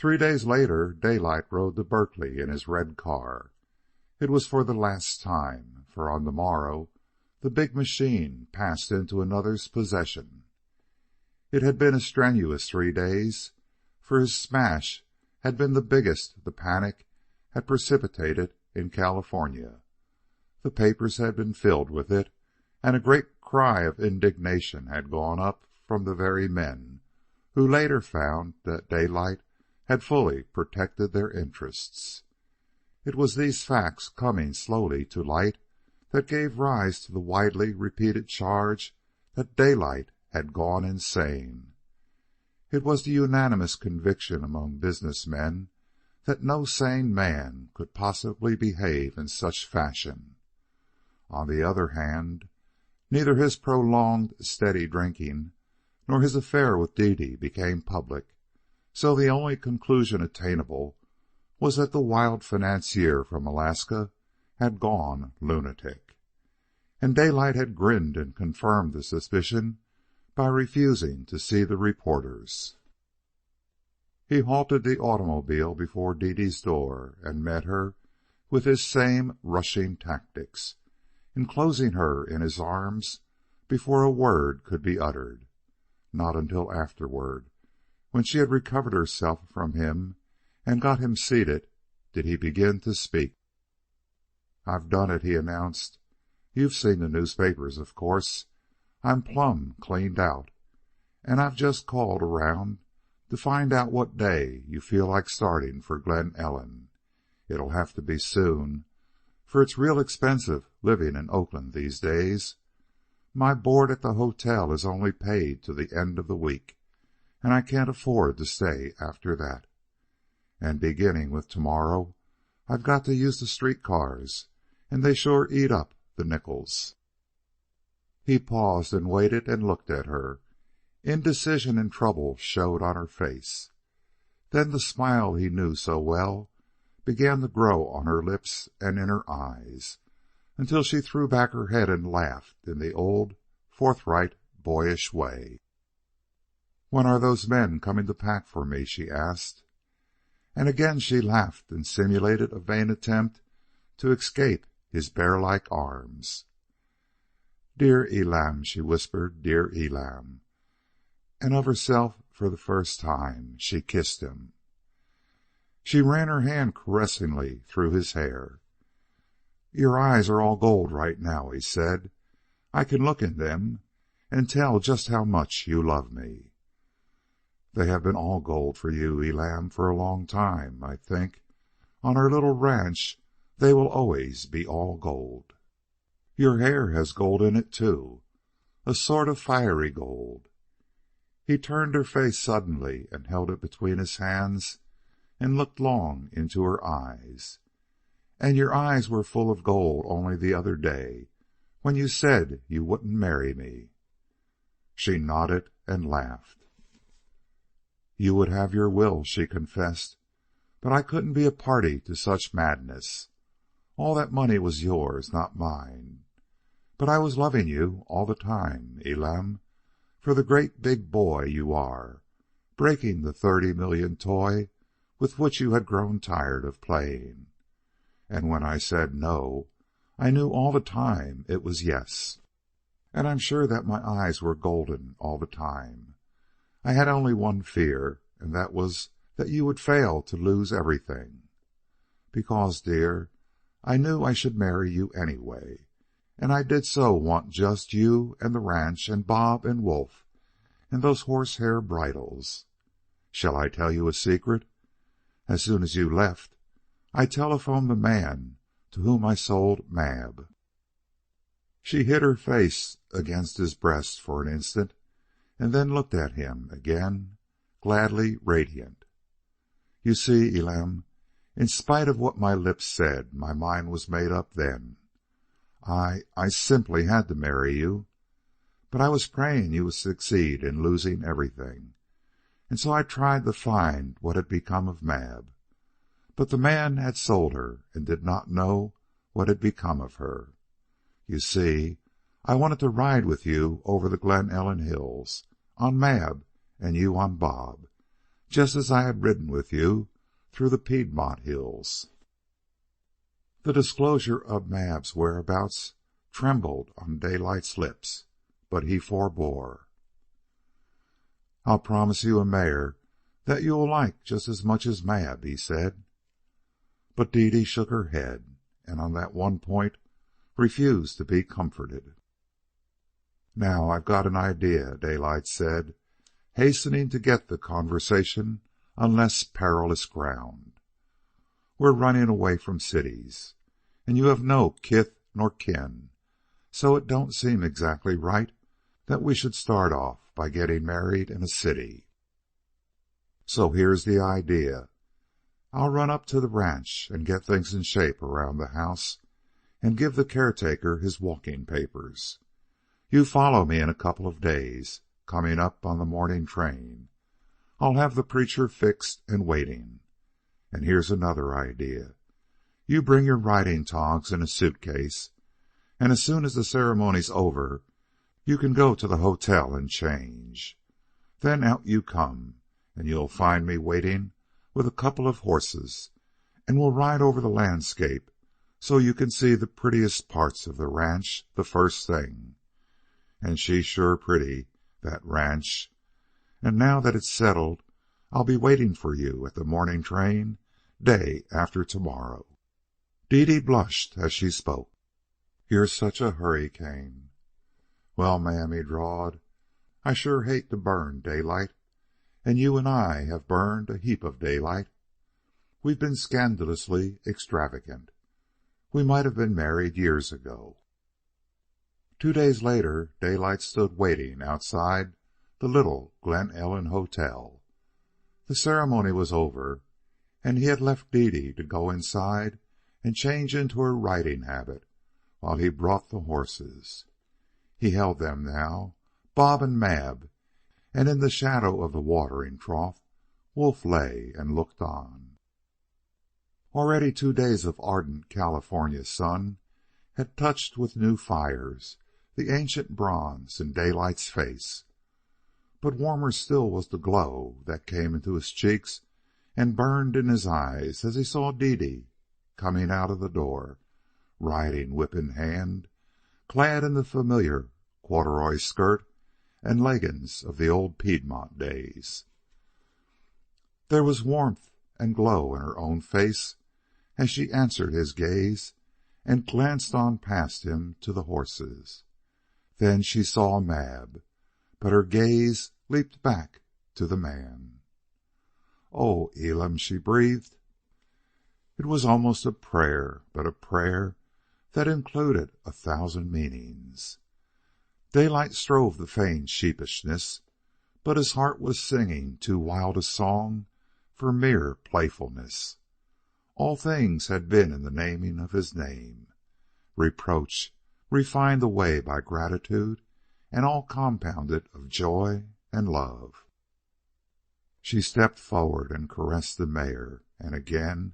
3 days later, Daylight rode to Berkeley in his red car. It was for the last time, for on the morrow the big machine passed into another's possession. It had been a strenuous 3 days, for his smash had been the biggest the panic had precipitated in California. The papers had been filled with it, and a great cry of indignation had gone up from the very men who later found that Daylight had fully protected their interests. It was these facts coming slowly to light that gave rise to the widely repeated charge that Daylight had gone insane. It was the unanimous conviction among business men that no sane man could possibly behave in such fashion. On the other hand, neither his prolonged, steady drinking nor his affair with Dede became public, so the only conclusion attainable was that the wild financier from Alaska had gone lunatic. And Daylight had grinned and confirmed the suspicion by refusing to see the reporters. He halted the automobile before Dede's door and met her with his same rushing tactics, enclosing her in his arms before a word could be uttered. Not until afterward, when she had recovered herself from him and got him seated, did he begin to speak. "I've done it," he announced. "You've seen the newspapers, of course. I'm plumb cleaned out, and I've just called around to find out what day you feel like starting for Glen Ellen. It'll have to be soon, for it's real expensive living in Oakland these days. My board at the hotel is only paid to the end of the week, and I can't afford to stay after that. And beginning with tomorrow, I've got to use the street cars, and they sure eat up the nickels." He paused and waited and looked at her. Indecision and trouble showed on her face. Then the smile he knew so well began to grow on her lips and in her eyes, until she threw back her head and laughed in the old, forthright, boyish way. "When are those men coming to pack for me?" she asked. And again she laughed and simulated a vain attempt to escape his bear-like arms. "Dear Elam," she whispered, "dear Elam." And of herself, for the first time, she kissed him. She ran her hand caressingly through his hair. "Your eyes are all gold right now," he said. "I can look in them and tell just how much you love me." "They have been all gold for you, Elam, for a long time. I think on our little ranch they will always be all gold. Your hair has gold in it, too, a sort of fiery gold." He turned her face suddenly and held it between his hands and looked long into her eyes. "And your eyes were full of gold only the other day, when you said you wouldn't marry me." She nodded and laughed. "You would have your will," she confessed, "but I couldn't be a party to such madness. All that money was yours, not mine. But I was loving you all the time, Elam, for the great big boy you are, breaking the 30 million toy with which you had grown tired of playing. And when I said no, I knew all the time it was yes. And I'm sure that my eyes were golden all the time. I had only one fear, and that was that you would fail to lose everything. Because, dear, I knew I should marry you anyway, and I did so want just you and the ranch and Bob and Wolf and those horsehair bridles. Shall I tell you a secret? As soon as you left, I telephoned the man to whom I sold Mab." She hid her face against his breast for an instant, and then looked at him again, gladly radiant. "You see, Elam, in spite of what my lips said, my mind was made up then. I simply had to marry you. But I was praying you would succeed in losing everything, and so I tried to find what had become of Mab. But the man had sold her and did not know what had become of her. You see, I wanted to ride with you over the Glen Ellen hills, on Mab and you on Bob, just as I had ridden with you through the Piedmont hills." The disclosure of Mab's whereabouts trembled on Daylight's lips, but he forbore. "I'll promise you a mare that you'll like just as much as Mab," he said. But Dede shook her head, and on that one point refused to be comforted. "Now I've got an idea," Daylight said, hastening to get the conversation on less perilous ground. "We're running away from cities, and you have no kith nor kin, so it don't seem exactly right that we should start off by getting married in a city. So here's the idea. I'll run up to the ranch and get things in shape around the house and give the caretaker his walking papers. You follow me in a couple of days, coming up on the morning train. I'll have the preacher fixed and waiting. And here's another idea. You bring your riding togs in a suitcase, and as soon as the ceremony's over, you can go to the hotel and change. Then out you come, and you'll find me waiting with a couple of horses, and we'll ride over the landscape so you can see the prettiest parts of the ranch the first thing. And she's sure pretty, that ranch. And now that it's settled, I'll be waiting for you at the morning train day after tomorrow." Dede blushed as she spoke. "You're such a hurricane." "Well, ma'am," he drawled, "I sure hate to burn Daylight, and you and I have burned a heap of daylight. We've been scandalously extravagant. We might have been married years ago." 2 days later, Daylight stood waiting outside the little Glen Ellen Hotel. The ceremony was over, and he had left Dede to go inside and change into her riding habit while he brought the horses. He held them now, Bob and Mab, and in the shadow of the watering trough Wolf lay and looked on. Already 2 days of ardent California sun had touched with new fires the ancient bronze in Daylight's face. But warmer still was the glow that came into his cheeks and burned in his eyes as he saw Dede coming out of the door, riding whip in hand, clad in the familiar corduroy skirt and leggings of the old Piedmont days. There was warmth and glow in her own face as she answered his gaze and glanced on past him to the horses. Then she saw Mab, but her gaze leaped back to the man. "Oh, Elam," she breathed. It was almost a prayer, but a prayer that included 1,000 meanings. Daylight strove to feign sheepishness, but his heart was singing too wild a song for mere playfulness. All things had been in the naming of his name. Reproach refined away by gratitude, and all compounded of joy and love. She stepped forward and caressed the mare, and again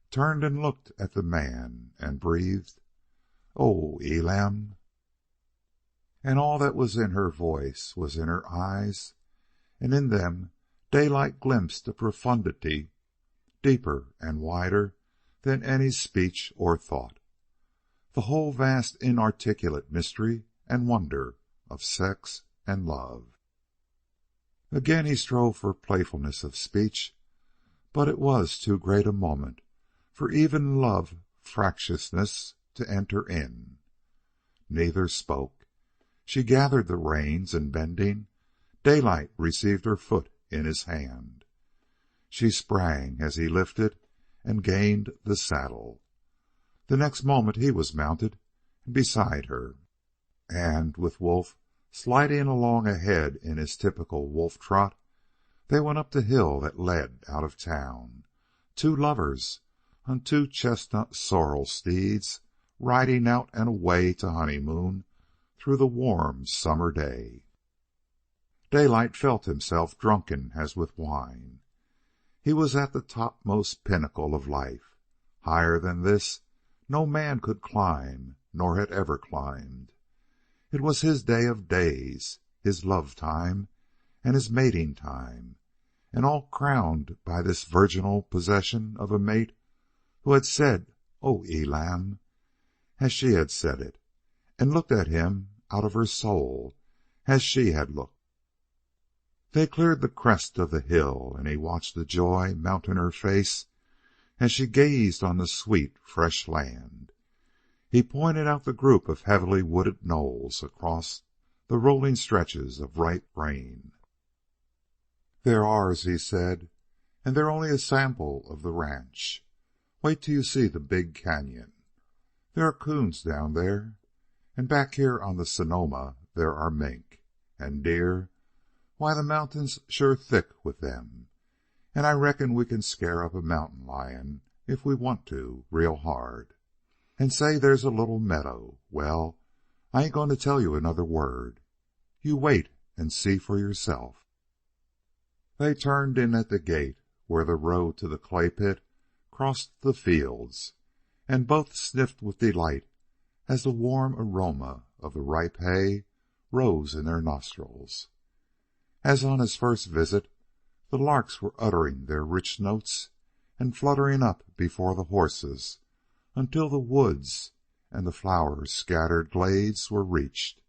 turned and looked at the man and breathed, "Oh, Elam." And all that was in her voice was in her eyes, and in them Daylight glimpsed a profundity deeper and wider than any speech or thought. The whole vast inarticulate mystery and wonder of sex and love. Again he strove for playfulness of speech, but it was too great a moment for even love fractiousness to enter in. Neither spoke. She gathered the reins, and bending, Daylight received her foot in his hand. She sprang as he lifted and gained the saddle. The next moment he was mounted and beside her, and with Wolf sliding along ahead in his typical wolf trot, they went up the hill that led out of town, 2 lovers on 2 chestnut sorrel steeds, riding out and away to honeymoon through the warm summer day. Daylight felt himself drunken as with wine. He was at the topmost pinnacle of life. Higher than this no man could climb, nor had ever climbed. It was his day of days, his love time, and his mating time, and all crowned by this virginal possession of a mate who had said, "Oh, Elam," as she had said it, and looked at him out of her soul as she had looked. They cleared the crest of the hill, and he watched the joy mount in her face as she gazed on the sweet, fresh land. He pointed out the group of heavily wooded knolls across the rolling stretches of ripe grain. "They're ours," he said, "and they're only a sample of the ranch. Wait till you see the big cañon. There are coons down there, and back here on the Sonoma there are mink. And deer, why, the mountain's sure thick with them. And I reckon we can scare up a mountain lion if we want to, real hard. And say there's a little meadow. Well, I ain't going to tell you another word. You wait and see for yourself." They turned in at the gate where the road to the clay pit crossed the fields, and both sniffed with delight as the warm aroma of the ripe hay rose in their nostrils. As on his first visit, the larks were uttering their rich notes and fluttering up before the horses until the woods and the flower-scattered glades were reached,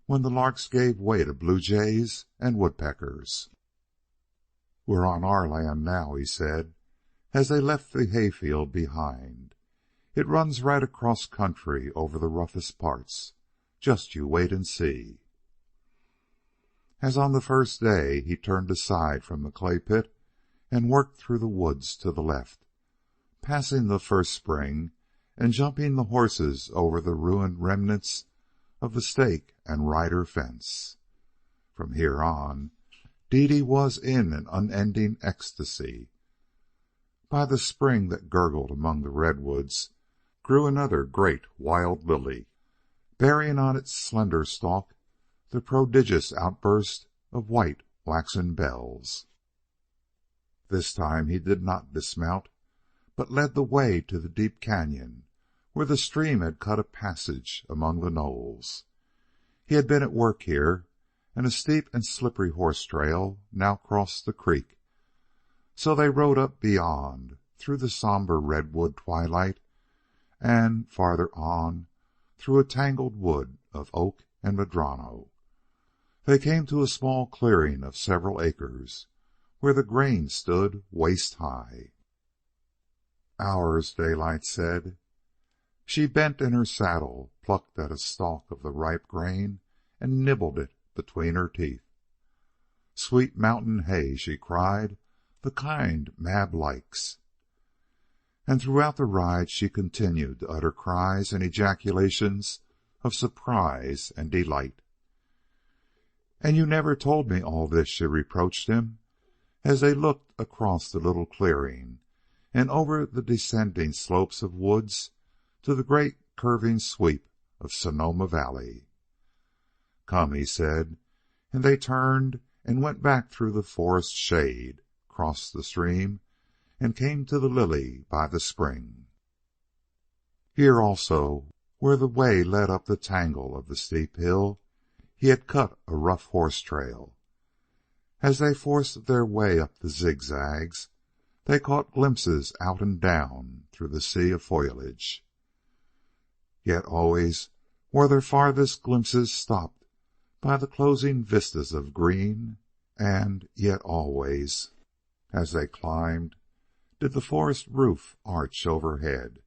when the larks gave way to blue jays and woodpeckers. "We're on our land now," he said, as they left the hayfield behind. "It runs right across country over the roughest parts. Just you wait and see." As on the first day, he turned aside from the clay pit and worked through the woods to the left, passing the first spring and jumping the horses over the ruined remnants of the stake and rider fence. From here on, Dede was in an unending ecstasy. By the spring that gurgled among the redwoods grew another great wild lily, bearing on its slender stalk the prodigious outburst of white waxen bells. This time he did not dismount, but led the way to the deep cañon where the stream had cut a passage among the knolls. He had been at work here, and a steep and slippery horse trail now crossed the creek. So they rode up beyond, through the somber redwood twilight, and, farther on, through a tangled wood of oak and madrono. They came to a small clearing of several acres, where the grain stood waist high. "Ours," Daylight said. She bent in her saddle, plucked at a stalk of the ripe grain, and nibbled it between her teeth. "Sweet mountain hay," she cried, "the kind Mab likes." And throughout the ride she continued to utter cries and ejaculations of surprise and delight. "And you never told me all this," she reproached him, as they looked across the little clearing and over the descending slopes of woods to the great curving sweep of Sonoma Valley. "Come," he said, and they turned and went back through the forest shade, crossed the stream, and came to the lily by the spring. Here also, where the way led up the tangle of the steep hill, he had cut a rough horse trail. As they forced their way up the zigzags, they caught glimpses out and down through the sea of foliage. Yet always were their farthest glimpses stopped by the closing vistas of green, and yet always, as they climbed, did the forest roof arch overhead,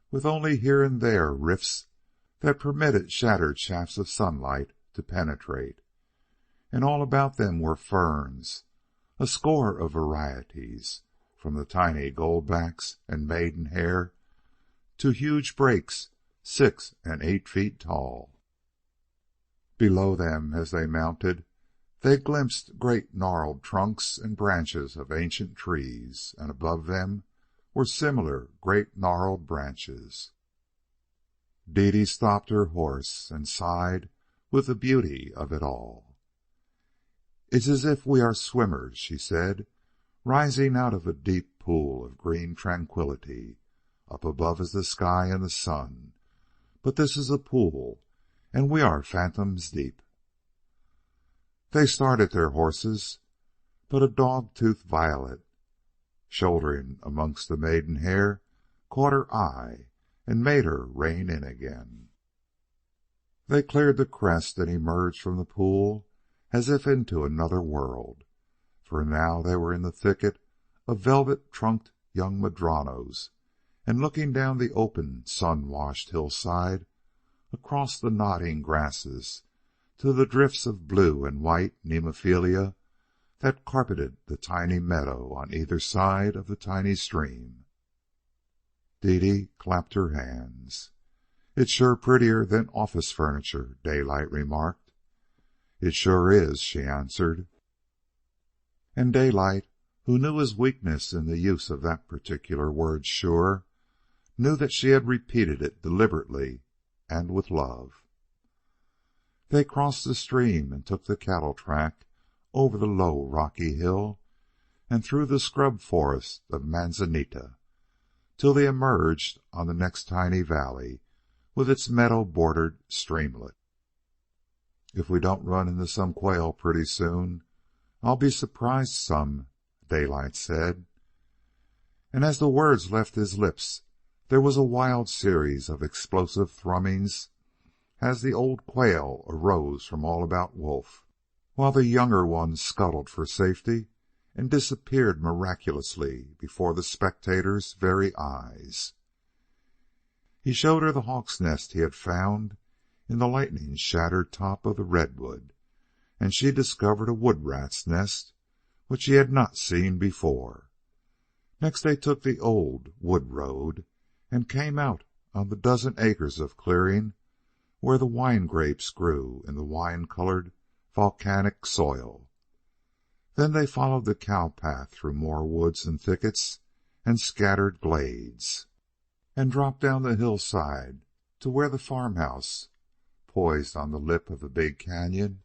with only here and there rifts that permitted shattered shafts of sunlight to penetrate, and all about them were ferns, a score of varieties, from the tiny goldbacks and maidenhair to huge brakes 6 and 8 feet tall. Below them, as they mounted, they glimpsed great gnarled trunks and branches of ancient trees, and above them were similar great gnarled branches. Dede stopped her horse and sighed with the beauty of it all. "It's as if we are swimmers," she said, "rising out of a deep pool of green tranquillity. Up above is the sky and the sun, but this is a pool, and we are fathoms deep." They started their horses, but a dog-tooth violet shouldering amongst the maidenhair caught her eye and made her rein in again. They cleared the crest and emerged from the pool as if into another world, for now they were in the thicket of velvet-trunked young madronos and looking down the open, sun-washed hillside, across the nodding grasses to the drifts of blue and white nemophilia that carpeted the tiny meadow on either side of the tiny stream. Dede clapped her hands. "It's sure prettier than office furniture," Daylight remarked. "It sure is," she answered. And Daylight, who knew his weakness in the use of that particular word sure, knew that she had repeated it deliberately and with love. They crossed the stream and took the cattle track over the low rocky hill and through the scrub forest of manzanita, till they emerged on the next tiny valley with its meadow-bordered streamlet. "If we don't run into some quail pretty soon, I'll be surprised some," Daylight said. And as the words left his lips there was a wild series of explosive thrummings as the old quail arose from all about Wolf, while the younger ones scuttled for safety and disappeared miraculously before the spectators' very eyes. He showed her the hawk's nest he had found in the lightning-shattered top of the redwood, and she discovered a wood-rat's nest which she had not seen before. Next they took the old wood road and came out on the dozen acres of clearing where the wine grapes grew in the wine-colored volcanic soil. Then they followed the cow path through more woods and thickets and scattered glades, and dropped down the hillside to where the farmhouse, poised on the lip of the big cañon,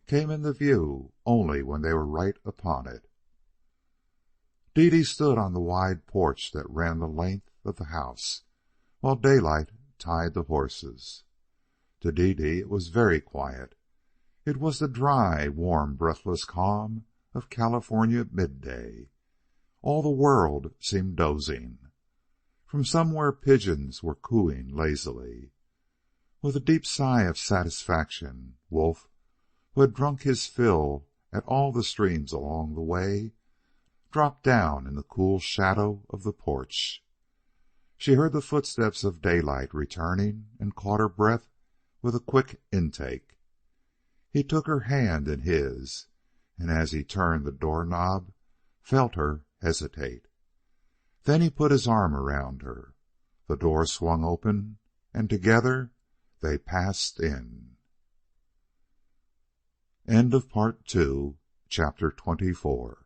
came into view only when they were right upon it. Dede stood on the wide porch that ran the length of the house, while Daylight tied the horses. To Dede it was very quiet. It was the dry, warm, breathless calm of California midday. All the world seemed dozing. From somewhere pigeons were cooing lazily. With a deep sigh of satisfaction, Wolf, who had drunk his fill at all the streams along the way, dropped down in the cool shadow of the porch. She heard the footsteps of Daylight returning and caught her breath with a quick intake. He took her hand in his, and as he turned the doorknob, felt her hesitate. Then he put his arm around her. The door swung open, and together they passed in. End of Part 2, Chapter 24.